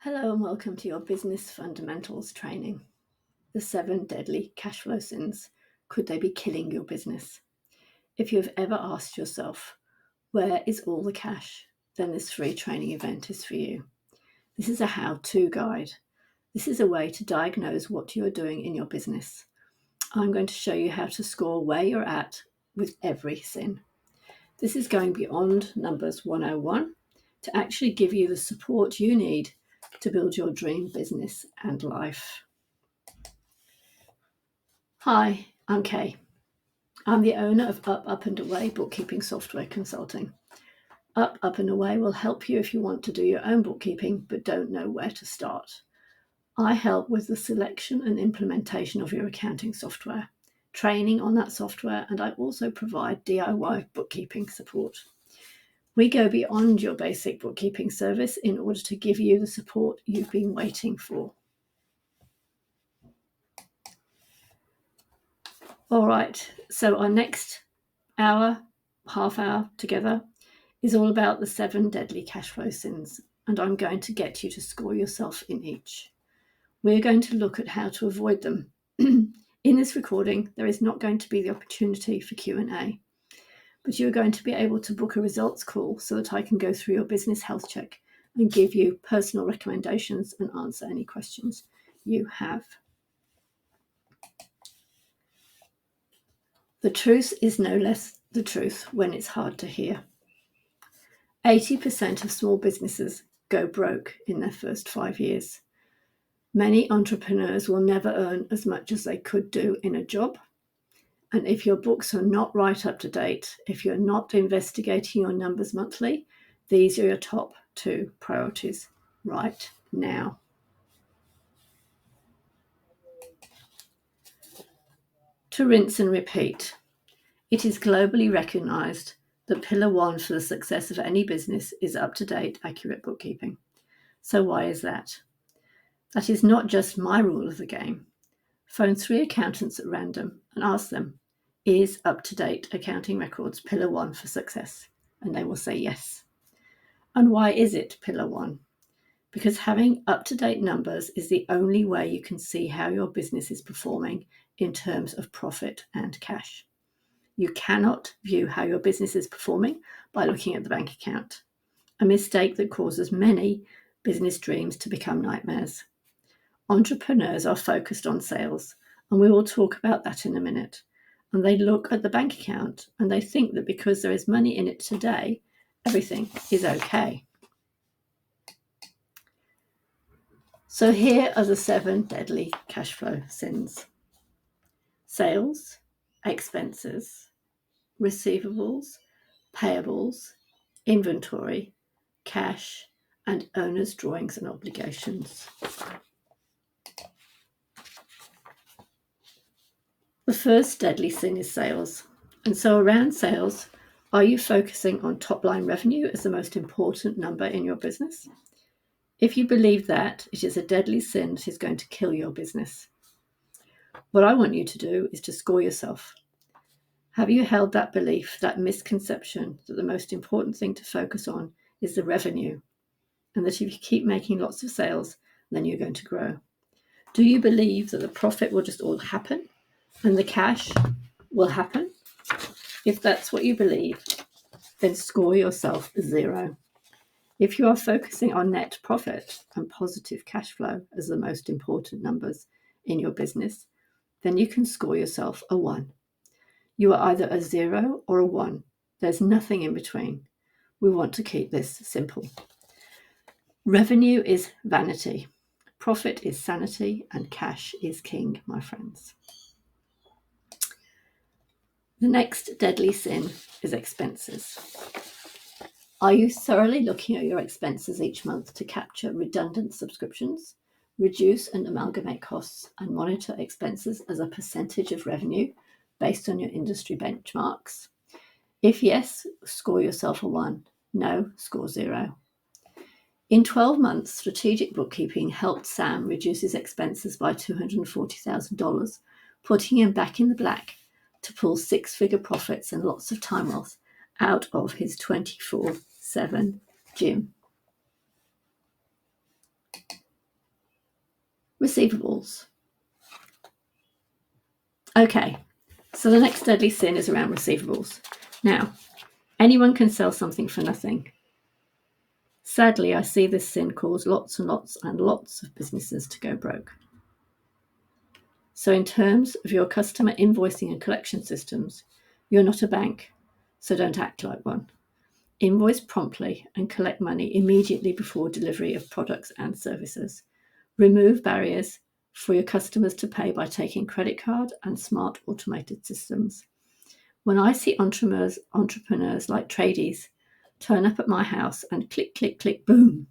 Hello and welcome to your Business Fundamentals training. The 7 deadly cash flow sins. Could they be killing your business? If you have ever asked yourself, where is all the cash? Then this free training event is for you. This is a how-to guide. This is a way to diagnose what you are doing in your business. I'm going to show you how to score where you're at with every sin. This is going beyond numbers 101 to actually give you the support you need to build your dream business and life. Hi, I'm Kay. I'm the owner of Up and Away Bookkeeping Software Consulting. Up and Away will help you if you want to do your own bookkeeping but don't know where to start. I help with the selection and implementation of your accounting software, training on that software, and I also provide DIY bookkeeping support. We go beyond your basic bookkeeping service in order to give you the support you've been waiting for. All right, so our next half hour together is all about the 7 deadly cash flow sins, and I'm going to get you to score yourself in each. We're going to look at how to avoid them. In this recording, there is not going to be the opportunity for Q&A, but you're going to be able to book a results call so that I can go through your business health check and give you personal recommendations and answer any questions you have. The truth is no less the truth when it's hard to hear. 80% of small businesses go broke in their first 5 years. Many entrepreneurs will never earn as much as they could do in a job. And if your books are not right up to date, if you're not investigating your numbers monthly, these are your top 2 priorities right now. To rinse and repeat. It is globally recognized that pillar 1 for the success of any business is up-to-date, accurate bookkeeping. So why is that? That is not just my rule of the game. Phone 3 accountants at random and ask them, is up-to-date accounting records pillar 1 for success? And they will say yes. And why is it pillar 1? Because having up-to-date numbers is the only way you can see how your business is performing in terms of profit and cash. You cannot view how your business is performing by looking at the bank account, a mistake that causes many business dreams to become nightmares. Entrepreneurs are focused on sales, and we will talk about that in a minute. And they look at the bank account and they think that because there is money in it today, everything is okay. So here are the 7 deadly cash flow sins. Sales, expenses, receivables, payables, inventory, cash, and owner's drawings and obligations. The first deadly sin is sales. And so around sales, are you focusing on top-line revenue as the most important number in your business? If you believe that, it is a deadly sin that is going to kill your business. What I want you to do is to score yourself. Have you held that belief, that misconception, that the most important thing to focus on is the revenue, and that if you keep making lots of sales, then you're going to grow? Do you believe that the profit will just all happen and the cash will happen? If that's what you believe, then score yourself 0. If you are focusing on net profit and positive cash flow as the most important numbers in your business, then you can score yourself a 1. You are either a 0 or a 1. There's nothing in between. We want to keep this simple. Revenue is vanity. Profit is sanity, and cash is king, my friends. The next deadly sin is expenses. Are you thoroughly looking at your expenses each month to capture redundant subscriptions, reduce and amalgamate costs, and monitor expenses as a percentage of revenue based on your industry benchmarks? If yes, score yourself a 1. No, score 0. In 12 months, strategic bookkeeping helped Sam reduce his expenses by $240,000, putting him back in the black to pull 6-figure profits and lots of time off out of his 24/7 gym. Receivables. Okay, so the next deadly sin is around receivables. Now, anyone can sell something for nothing. Sadly, I see this sin cause lots and lots and lots of businesses to go broke. So in terms of your customer invoicing and collection systems, you're not a bank, so don't act like one. Invoice promptly and collect money immediately before delivery of products and services. Remove barriers for your customers to pay by taking credit card and smart automated systems. When I see entrepreneurs like tradies turn up at my house and click, click, click, boom,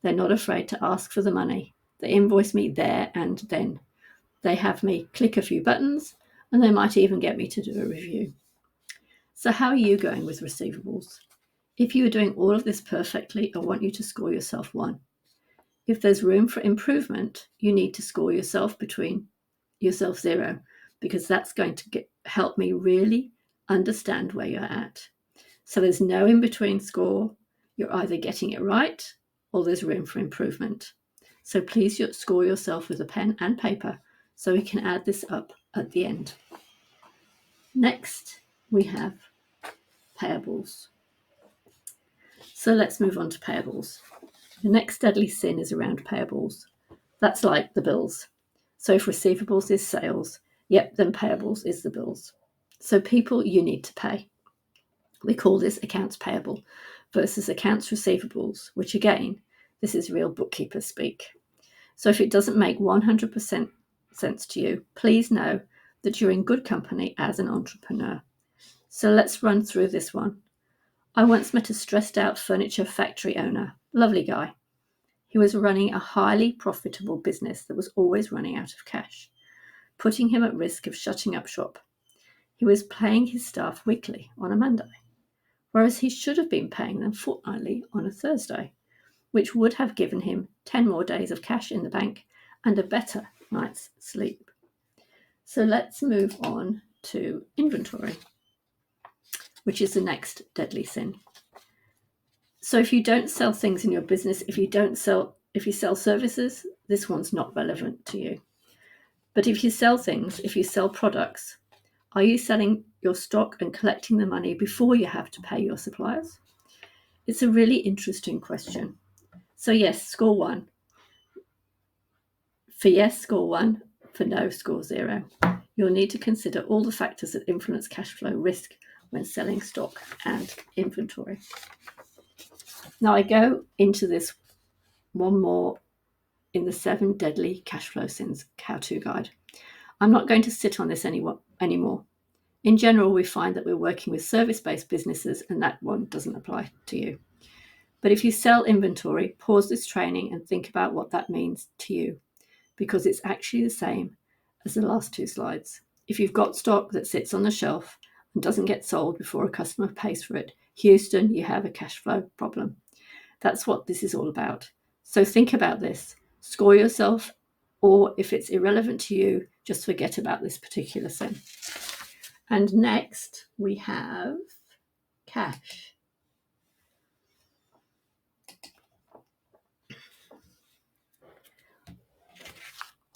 they're not afraid to ask for the money. They invoice me there and then. They have me click a few buttons, and they might even get me to do a review. So how are you going with receivables? If you are doing all of this perfectly, I want you to score yourself 1. If there's room for improvement, you need to score yourself 0, because that's going to help me really understand where you're at. So there's no in-between score. You're either getting it right or there's room for improvement. So please score yourself with a pen and paper so we can add this up at the end. Next, we have payables. So let's move on to payables. The next deadly sin is around payables. That's like the bills. So if receivables is sales, then payables is the bills. So people you need to pay. We call this accounts payable versus accounts receivables, which again, this is real bookkeeper speak. So if it doesn't make 100% sense to you, please know that you're in good company as an entrepreneur. So let's run through this one. I once met a stressed out furniture factory owner, lovely guy. He was running a highly profitable business that was always running out of cash, putting him at risk of shutting up shop. He was paying his staff weekly on a Monday, whereas he should have been paying them fortnightly on a Thursday, which would have given him 10 more days of cash in the bank and a better night's sleep. So let's move on to inventory, which is the next deadly sin. So if you don't sell things in your business, if you sell services, this one's not relevant to you. But if you sell things, if you sell products, are you selling your stock and collecting the money before you have to pay your suppliers? It's a really interesting question. So yes, score 1. For yes, score 1. For no, score 0. You'll need to consider all the factors that influence cash flow risk when selling stock and inventory. Now I go into this one more in the 7 deadly cash flow sins how-to guide. I'm not going to sit on this anymore. In general, we find that we're working with service-based businesses and that one doesn't apply to you. But if you sell inventory, pause this training and think about what that means to you, because it's actually the same as the last 2 slides. If you've got stock that sits on the shelf and doesn't get sold before a customer pays for it, Houston, you have a cash flow problem. That's what this is all about. So think about this. Score yourself, or if it's irrelevant to you, just forget about this particular sin. And next we have cash.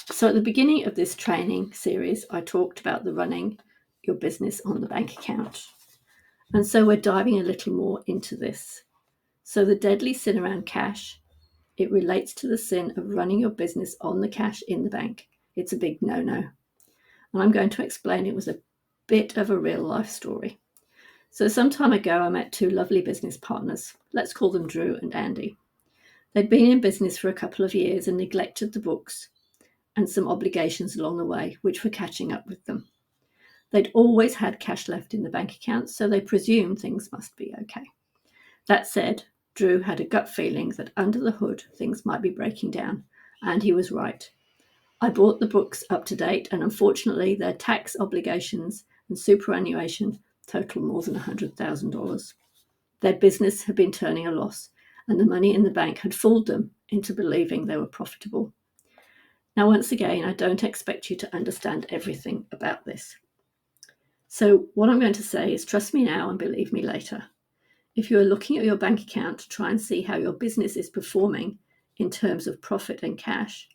So at the beginning of this training series, I talked about the running your business on the bank account. And so we're diving a little more into this. So the deadly sin around cash, it relates to the sin of running your business on the cash in the bank. It's a big no-no. And I'm going to explain it with a bit of a real life story. So some time ago, I met 2 lovely business partners. Let's call them Drew and Andy. They'd been in business for a couple of years and neglected the books and some obligations along the way, which were catching up with them. They'd always had cash left in the bank account, so they presumed things must be okay. That said, Drew had a gut feeling that under the hood things might be breaking down, and he was right. I brought the books up to date, and unfortunately their tax obligations and superannuation total more than $100,000. Their business had been turning a loss, and the money in the bank had fooled them into believing they were profitable. Now, once again, I don't expect you to understand everything about this. So what I'm going to say is trust me now and believe me later. If you are looking at your bank account to try and see how your business is performing in terms of profit and cash,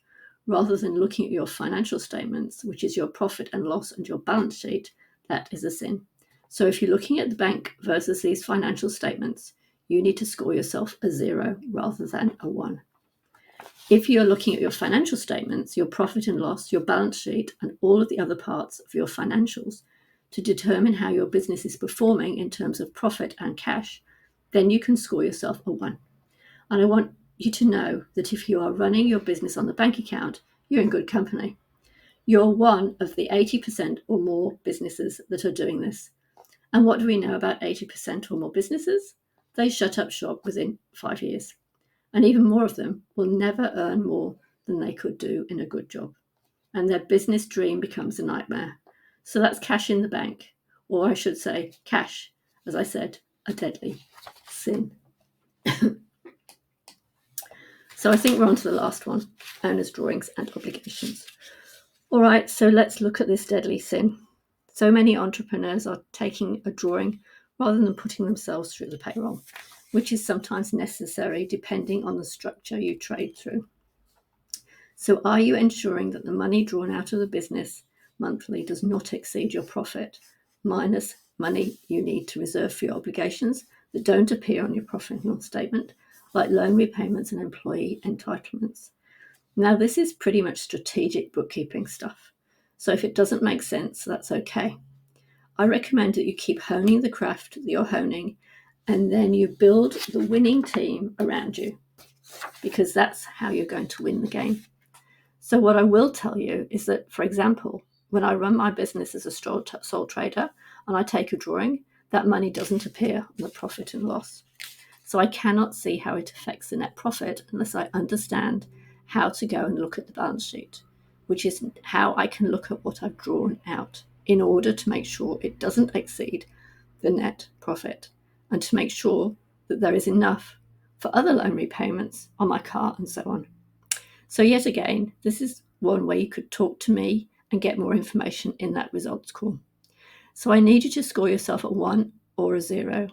rather than looking at your financial statements, which is your profit and loss and your balance sheet, that is a sin. So if you're looking at the bank versus these financial statements, you need to score yourself a 0 rather than a 1. If you're looking at your financial statements, your profit and loss, your balance sheet, and all of the other parts of your financials to determine how your business is performing in terms of profit and cash, then you can score yourself a 1. And I want you to know that if you are running your business on the bank account, you're in good company. You're one of the 80% or more businesses that are doing this. And what do we know about 80% or more businesses? They shut up shop within 5 years. And even more of them will never earn more than they could do in a good job. And their business dream becomes a nightmare. So that's cash in the bank, or I should say cash, as I said, a deadly sin. So I think we're on to the last one, owner's drawings and obligations. All right, so let's look at this deadly sin. So many entrepreneurs are taking a drawing rather than putting themselves through the payroll, which is sometimes necessary depending on the structure you trade through. So are you ensuring that the money drawn out of the business monthly does not exceed your profit, minus money you need to reserve for your obligations that don't appear on your profit and loss statement, like loan repayments and employee entitlements? Now, this is pretty much strategic bookkeeping stuff. So if it doesn't make sense, that's okay. I recommend that you keep honing the craft that you're honing, and then you build the winning team around you, because that's how you're going to win the game. So what I will tell you is that, for example, when I run my business as a sole trader and I take a drawing, that money doesn't appear on the profit and loss. So I cannot see how it affects the net profit unless I understand how to go and look at the balance sheet, which is how I can look at what I've drawn out in order to make sure it doesn't exceed the net profit and to make sure that there is enough for other loan repayments on my car and so on. So yet again, this is one way you could talk to me and get more information in that results call. So I need you to score yourself a 1 or a 0.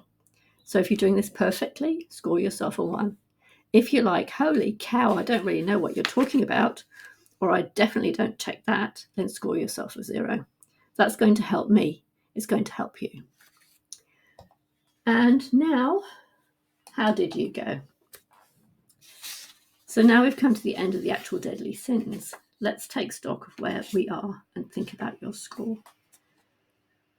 So if you're doing this perfectly, score yourself a 1. If you're like, holy cow, I don't really know what you're talking about, or I definitely don't check that, then score yourself a 0. That's going to help me. It's going to help you. And now, how did you go? So now we've come to the end of the actual deadly sins. Let's take stock of where we are and think about your score.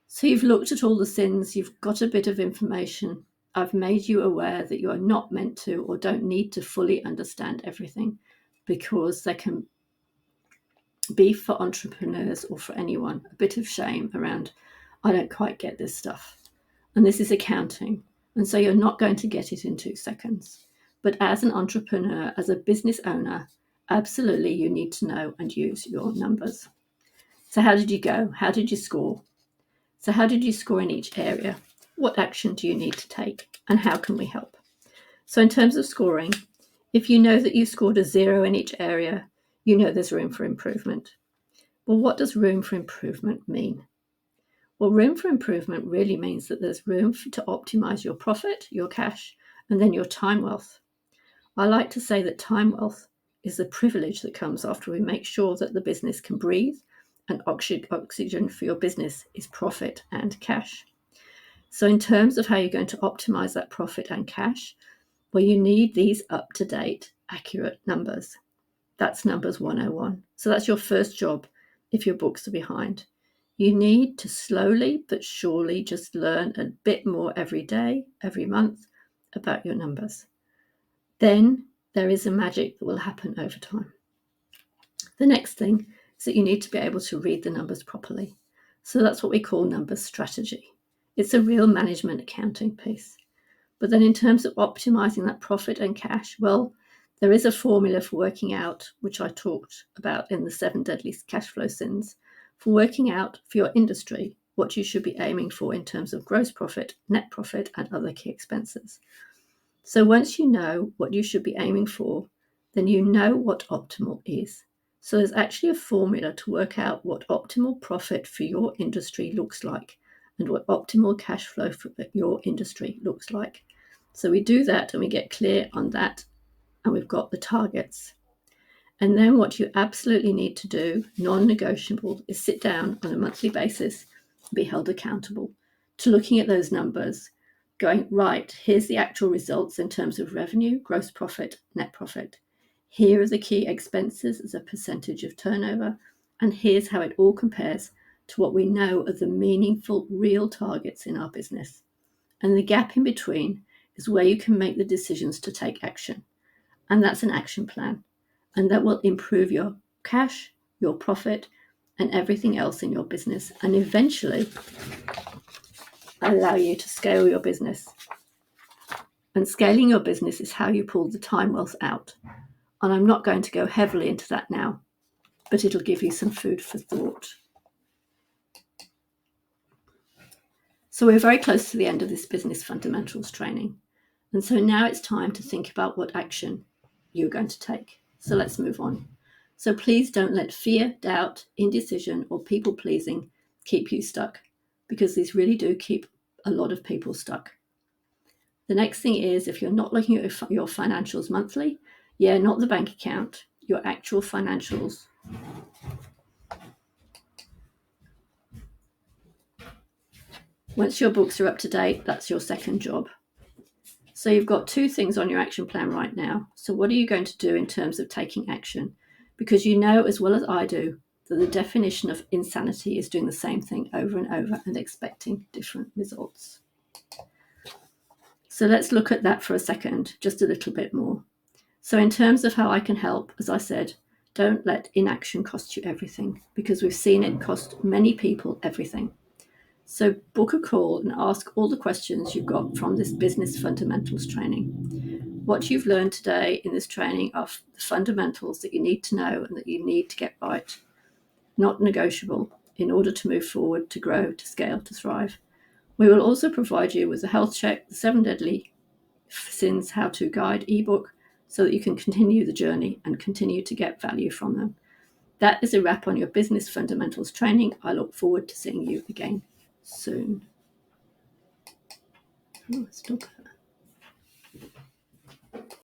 So you've looked at all the sins, you've got a bit of information. I've made you aware that you are not meant to or don't need to fully understand everything, because there can be, for entrepreneurs or for anyone, a bit of shame around, I don't quite get this stuff. And this is accounting. And so you're not going to get it in 2 seconds. But as an entrepreneur, as a business owner, absolutely you need to know and use your numbers. So how did you go? How did you score? So how did you score in each area? What action do you need to take? And how can we help? So in terms of scoring, if you know that you scored a 0 in each area, you know there's room for improvement. Well, what does room for improvement mean? Well, room for improvement really means that there's room to optimize your profit, your cash, and then your time wealth. I like to say that time wealth is the privilege that comes after we make sure that the business can breathe, and oxygen for your business is profit and cash. So in terms of how you're going to optimize that profit and cash, well, you need these up-to-date, accurate numbers. That's numbers 101. So that's your first job if your books are behind. You need to slowly but surely just learn a bit more every day, every month about your numbers. Then there is a magic that will happen over time. The next thing is that you need to be able to read the numbers properly. So that's what we call numbers strategy. It's a real management accounting piece. But then in terms of optimizing that profit and cash, well, there is a formula for working out, which I talked about in the 7 deadly cash flow sins, for working out for your industry what you should be aiming for in terms of gross profit, net profit, and other key expenses. So once you know what you should be aiming for, then you know what optimal is. So there's actually a formula to work out what optimal profit for your industry looks like and what optimal cash flow for your industry looks like. So we do that and we get clear on that, and we've got the targets. And then what you absolutely need to do, non-negotiable, is sit down on a monthly basis and be held accountable to looking at those numbers, going, right, here's the actual results in terms of revenue, gross profit, net profit. Here are the key expenses as a percentage of turnover, and here's how it all compares to what we know are the meaningful, real targets in our business. And the gap in between is where you can make the decisions to take action. And that's an action plan. And that will improve your cash, your profit, and everything else in your business, and eventually allow you to scale your business. And scaling your business is how you pull the time wealth out. And I'm not going to go heavily into that now, but it'll give you some food for thought. So we're very close to the end of this business fundamentals training. And so now it's time to think about what action you're going to take. So let's move on. So please don't let fear, doubt, indecision, or people pleasing keep you stuck, because these really do keep a lot of people stuck. The next thing is, if you're not looking at your financials monthly, not the bank account, your actual financials. Once your books are up to date, that's your second job. So you've got two things on your action plan right now. So what are you going to do in terms of taking action? Because you know as well as I do that the definition of insanity is doing the same thing over and over and expecting different results. So let's look at that for a second, just a little bit more. So in terms of how I can help, as I said, don't let inaction cost you everything, because we've seen it cost many people everything. So book a call and ask all the questions you've got from this business fundamentals training. What you've learned today in this training are the fundamentals that you need to know and that you need to get right, not negotiable, in order to move forward, to grow, to scale, to thrive. We will also provide you with the health check, the 7 Deadly Sins How-To Guide ebook, so that you can continue the journey and continue to get value from them. That is a wrap on your business fundamentals training. I look forward to seeing you again soon. Stop.